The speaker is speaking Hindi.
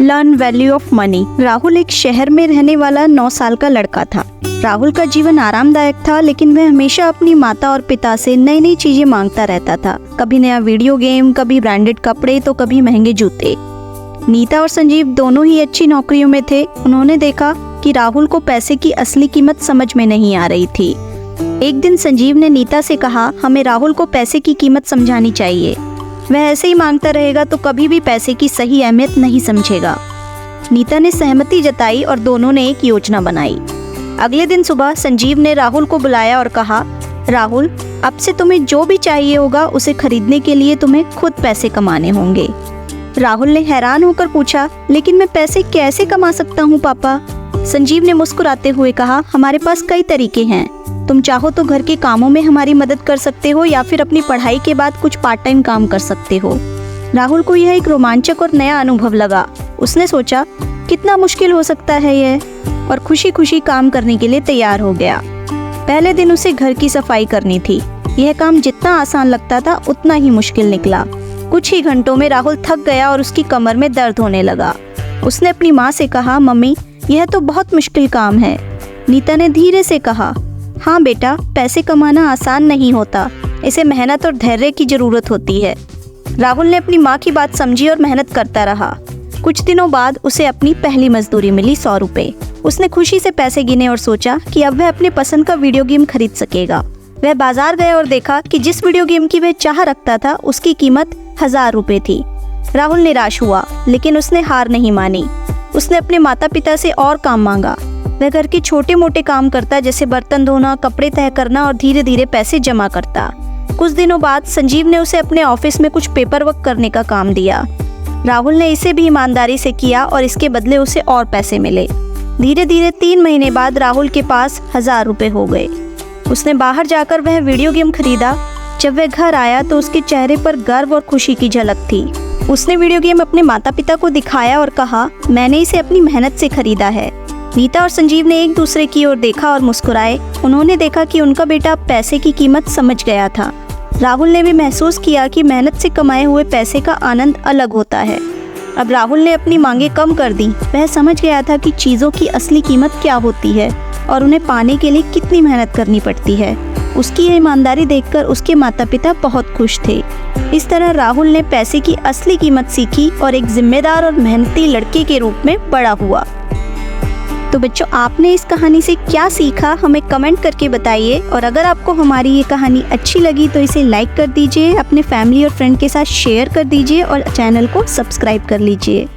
Learn value of money. Rahul एक शहर में रहने वाला 9 साल का लड़का था। राहुल का जीवन आरामदायक था, लेकिन वह हमेशा अपनी माता और पिता से नई नई चीजें मांगता रहता था। कभी नया वीडियो गेम, कभी ब्रांडेड कपड़े, तो कभी महंगे जूते। नीता और संजीव दोनों ही अच्छी नौकरियों में थे। उन्होंने देखा कि राहुल को पैसे की असली कीमत समझ में नहीं आ रही थी। एक दिन संजीव ने नीता से कहा, हमें राहुल को पैसे की कीमत समझानी चाहिए। वह ऐसे ही मांगता रहेगा तो कभी भी पैसे की सही अहमियत नहीं समझेगा। नीता ने सहमति जताई और दोनों ने एक योजना बनाई। अगले दिन सुबह संजीव ने राहुल को बुलाया और कहा, राहुल, अब से तुम्हें जो भी चाहिए होगा उसे खरीदने के लिए तुम्हें खुद पैसे कमाने होंगे। राहुल ने हैरान होकर पूछा, लेकिन मैं पैसे कैसे कमा सकता हूँ पापा? संजीव ने मुस्कुराते हुए कहा, हमारे पास कई तरीके हैं। तुम चाहो तो घर के कामों में हमारी मदद कर सकते हो या फिर अपनी पढ़ाई के बाद कुछ पार्ट टाइम काम कर सकते हो। राहुल को यह एक रोमांचक और नया अनुभव लगा। उसने सोचा, कितना मुश्किल हो सकता है यह, और खुशी खुशी काम करने के लिए तैयार हो गया। पहले दिन उसे घर की सफाई करनी थी। यह काम जितना आसान लगता था उतना ही मुश्किल निकला। कुछ ही घंटों में राहुल थक गया और उसकी कमर में दर्द होने लगा। उसने अपनी माँ से कहा, मम्मी, यह तो बहुत मुश्किल काम है। नीता ने धीरे से कहा, हाँ बेटा, पैसे कमाना आसान नहीं होता। इसे मेहनत और धैर्य की जरूरत होती है। राहुल ने अपनी माँ की बात समझी और मेहनत करता रहा। कुछ दिनों बाद उसे अपनी पहली मजदूरी मिली, 100 रुपए। उसने खुशी से पैसे गिने और सोचा कि अब वह अपने पसंद का वीडियो गेम खरीद सकेगा। वह बाजार गया और देखा कि जिस वीडियो गेम की वह चाह रखता था उसकी कीमत 1000 रुपए थी। राहुल निराश हुआ, लेकिन उसने हार नहीं मानी। उसने अपने माता पिता से और काम मांगा। वह घर के छोटे मोटे काम करता, जैसे बर्तन धोना, कपड़े तय करना, और धीरे धीरे पैसे जमा करता। कुछ दिनों बाद संजीव ने उसे अपने ऑफिस में कुछ पेपर वर्क करने का काम दिया। राहुल ने इसे भी ईमानदारी से किया और इसके बदले उसे और पैसे मिले। धीरे धीरे 3 महीने बाद राहुल के पास 1000 रुपए हो गए। उसने बाहर जाकर वह वीडियो गेम खरीदा। जब वह घर आया तो उसके चेहरे पर गर्व और खुशी की झलक थी। उसने वीडियो गेम अपने माता पिता को दिखाया और कहा, मैंने इसे अपनी मेहनत से खरीदा है। नीता और संजीव ने एक दूसरे की ओर देखा और मुस्कुराए। उन्होंने देखा कि उनका बेटा पैसे की कीमत समझ गया था। राहुल ने भी महसूस किया कि मेहनत से कमाए हुए पैसे का आनंद अलग होता है। अब राहुल ने अपनी मांगे कम कर दी। वह समझ गया था कि चीज़ों की असली कीमत क्या होती है और उन्हें पाने के लिए कितनी मेहनत करनी पड़ती है। उसकी ये ईमानदारी देखकर उसके माता पिता बहुत खुश थे। इस तरह राहुल ने पैसे की असली कीमत सीखी और एक जिम्मेदार और मेहनती लड़के के रूप में बड़ा हुआ। तो बच्चों, आपने इस कहानी से क्या सीखा हमें कमेंट करके बताइए। और अगर आपको हमारी ये कहानी अच्छी लगी तो इसे लाइक कर दीजिए, अपने फैमिली और फ्रेंड के साथ शेयर कर दीजिए और चैनल को सब्सक्राइब कर लीजिए।